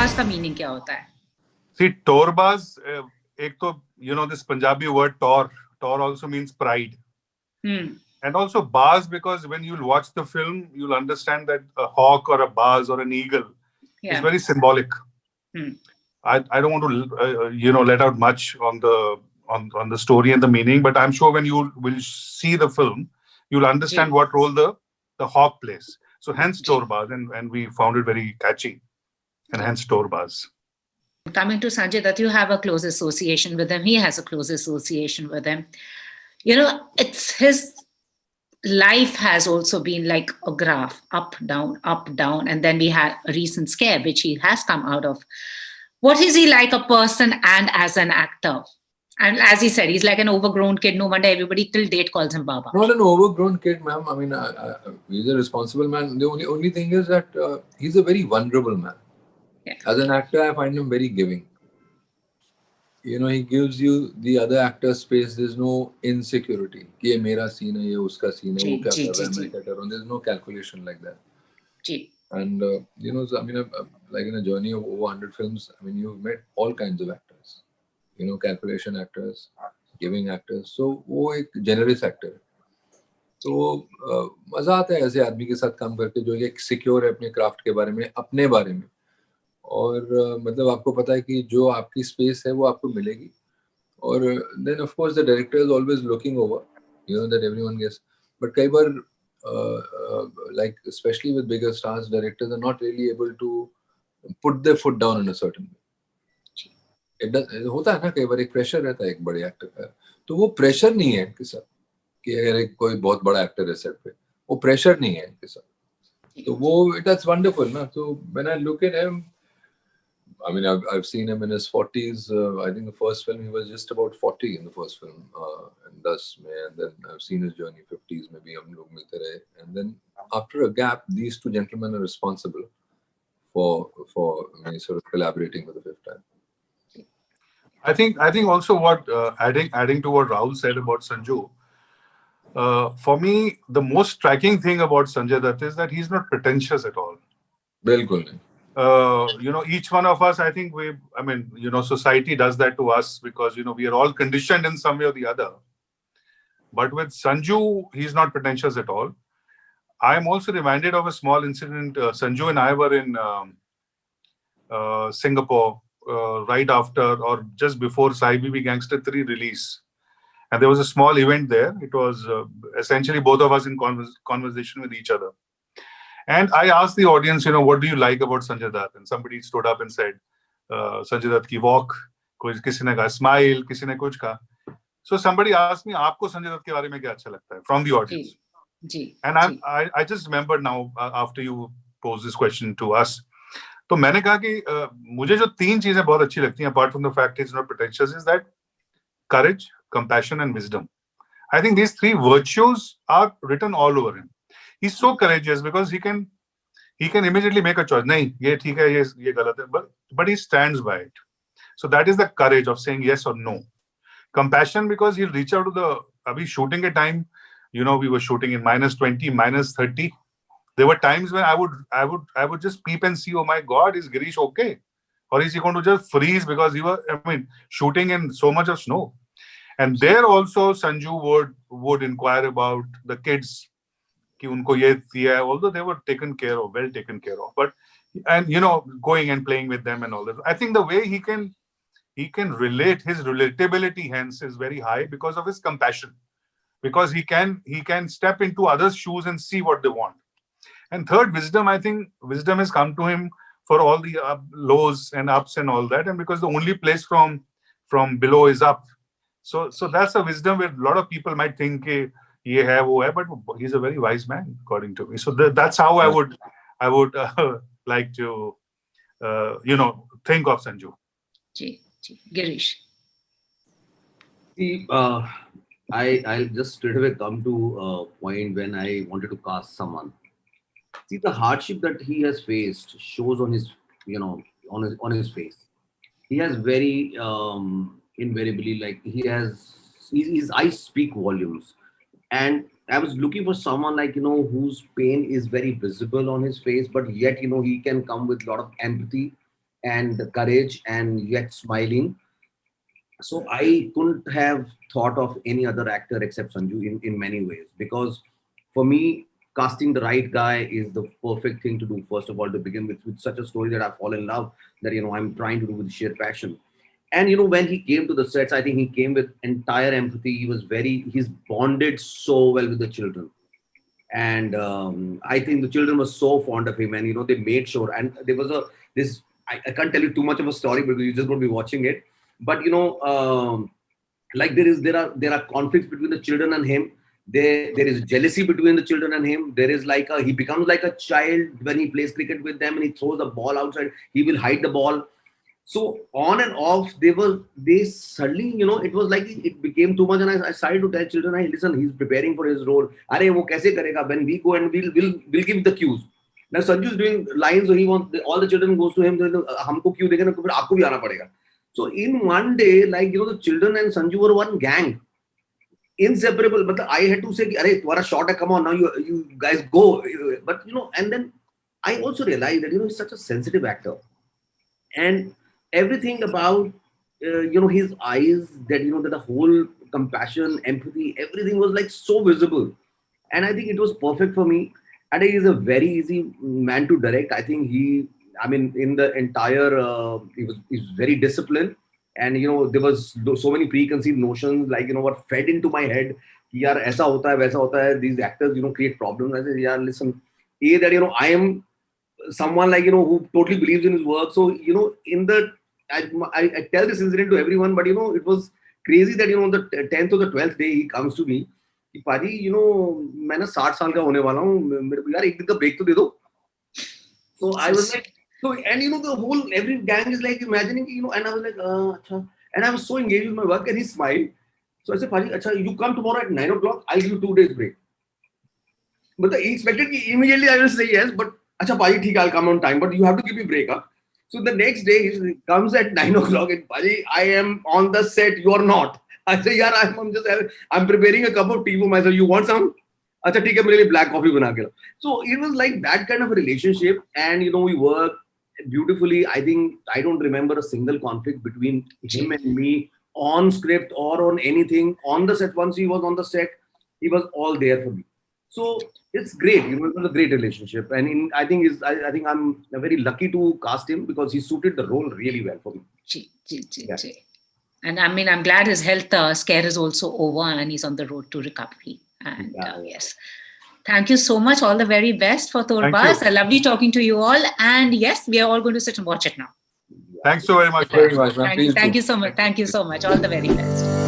तोरबाज का मीनिंग क्या होता है? See, torbaz, ek to, this Punjabi word tor also means pride. And also baz, because when you'll watch the film, you'll understand that a hawk or a baz or an eagle is very symbolic. I don't want to, let out much on the story and the meaning, but I'm sure when you will see the film, you'll understand what role the hawk plays. So hence torbaz, and we found it very catchy, and hence torbaz. Coming to Sanjay Dutt, you have a close association with him. He has a close association with him. It's his life has also been like a graph, up, down. And then we had a recent scare, which he has come out of. What is he like a person and as an actor? And as he said, he's like an overgrown kid. No wonder everybody till date calls him Baba. Not an overgrown kid, ma'am. I mean, he's a responsible man. The only thing is that he's a very vulnerable man. Yeah. As an actor, I find him very giving. He gives you the other actor's space. There's no insecurity. Ye mera scene hai, ye uska scene hai, wo kya kar raha hai, main kya kar raha hu. There's no calculation like that. And, so, I mean, like in a journey of over 100 films, I mean, you've met all kinds of actors. Calculation actors, giving actors. So, वो एक generous actor है. तो मजा आता है ऐसे आदमी के साथ काम करके जो एक सिक्योर है अपने क्राफ्ट के बारे में, अपने बारे में. और मतलब आपको पता है कि जो आपकी स्पेस है वो आपको मिलेगी. और then of course the director is always looking over, that everyone gets. But कई बार like especially with bigger stars, directors are not really able to put their foot down in a certain way. होता है ना, कई बार एक pressure रहता है एक बड़े एक्टर का. तो वो प्रेशर नहीं है इनके साथ कि अगर कोई बहुत बड़ा एक्टर है सेट पे, वो प्रेशर नहीं है इनके साथ. तो वो that's wonderful ना. So when I look at him, I mean, I've seen him in his 40s. I think the first film, he was just about 40 in the first film. And then I've seen his journey, 50s, maybe Hum Log Milte Rahe. And then after a gap, these two gentlemen are responsible for me sort of collaborating for the fifth time. I think also what, adding to what Rahul said about Sanju, for me, the most striking thing about Sanjay Dutt is that he's not pretentious at all. Bilkul nahi. Each one of us, I think society does that to us because, we are all conditioned in some way or the other. But with Sanju, he's not pretentious at all. I am also reminded of a small incident. Sanju and I were in Singapore right after or just before Sahi Bibi Gangster 3 release. And there was a small event there. It was essentially both of us in conversation with each other. And I asked the audience, what do you like about Sanjay Dutt? And somebody stood up and said, Sanjay Dutt ki walk, kisi ne kaha smile, kisi ne kuch kaha. So somebody asked me, aapko Sanjay Dutt ke baare mein kya acha lagta hai? From the audience. And I just remembered now, after you posed this question to us. तो मैंने कहा कि मुझे जो 3 चीजें बहुत अच्छी लगती हैं, apart from the fact he's not pretentious, is that courage, compassion and wisdom. I think these 3 virtues are written all over him. He's so courageous because he can immediately make a choice. Nahi, ye theek hai, ye galat hai, but he stands by it. So that is the courage of saying yes or no. Compassion because he'll reach out to the abhi shooting a time, we were shooting in -20, -30. There were times when I would just peep and see, oh my God, is Girish okay? Or is he going to just freeze because he was, shooting in so much of snow? And there also Sanju would inquire about the kids. Although they were well taken care of, but going and playing with them and all that. I think the way he can relate, his relatability hence is very high because of his compassion, because he can step into others' shoes and see what they want. And third, wisdom. I think wisdom has come to him for all the lows and ups and all that, and because the only place from below is up. So that's a wisdom where a lot of people might think ye hai, wo hai, but he's a very wise man, according to me. So that's how I would like to, think of Sanju. Girish. See, I'll just straight away come to a point when I wanted to cast someone. See, the hardship that he has faced shows on his, on his face. He has very invariably, like his eyes speak volumes. And I was looking for someone like, whose pain is very visible on his face, but yet, he can come with a lot of empathy and the courage and yet smiling. So I couldn't have thought of any other actor except Sanju in many ways, because for me, casting the right guy is the perfect thing to do. First of all, to begin with such a story that I fall in love, that I'm trying to do with sheer passion. And when he came to the sets, I think he came with entire empathy. He's bonded so well with the children. And I think the children were so fond of him, and they made sure. And there was I can't tell you too much of a story because you're just going to be watching it. But like there are conflicts between the children and him. There is jealousy between the children and him. There is he becomes like a child when he plays cricket with them, and he throws the ball outside. He will hide the ball. So on and off, they suddenly, it was like it became too much. And I started to tell children, hey, listen, he's preparing for his role. Are wo kaise karega? When we go and we'll give the cues. Now Sanju is doing lines, so he wants all the children goes to him. Humko cue dega na, to phir aapko bhi aana padega. So in one day, the children and Sanju were one gang, inseparable. But I had to say, "Arey, tumhara shot hai, come on now, you guys go." But and then I also realized that he's such a sensitive actor, and everything about his eyes, that the whole compassion, empathy, everything was so visible, and I think it was perfect for me. And he is a very easy man to direct. I think in the entire, he's very disciplined, and there was so many preconceived notions what fed into my head. Yaar, aisa hota hai, waisa hota hai. These actors create problems. I said, yeah, listen, that I am someone who totally believes in his work. So I tell this incident to everyone, but it was crazy that the 10th or the 12th day he comes to me. Paji, मैं ना 60 साल का होने वाला हूँ, मेरे को यार एक दिन का break तो दे दो. So I was like, and the whole every gang is imagining, and I was like, acha. And I was so engaged with my work, and he smiled. So I said, Paji, acha, you come tomorrow at 9 o'clock, I'll give you 2 days break. But he expected immediately I will say yes, but acha, Paji, theek, I'll come on time, but you have to give me break. Huh? So the next day he comes at 9 o'clock, and Paji, I am on the set, you are not. I say, yeah, I'm preparing a cup of tea for myself. You want some? Acha, theek hai, mere liye black coffee bana ke. So it was like that kind of a relationship, and we work beautifully. I think I don't remember a single conflict between him and me on script or on anything. On the set, once he was on the set, he was all there for me. So it's great. It was a great relationship, and I think I'm very lucky to cast him because he suited the role really well for me. Yeah. And I'm glad his health scare is also over and he's on the road to recovery. And yes, thank you so much. All the very best for Thorbaz. Lovely talking to you all. And yes, we are all going to sit and watch it now. Thanks so very much. Thank you very much, man. Thank you so much. Thank you so much. All the very best.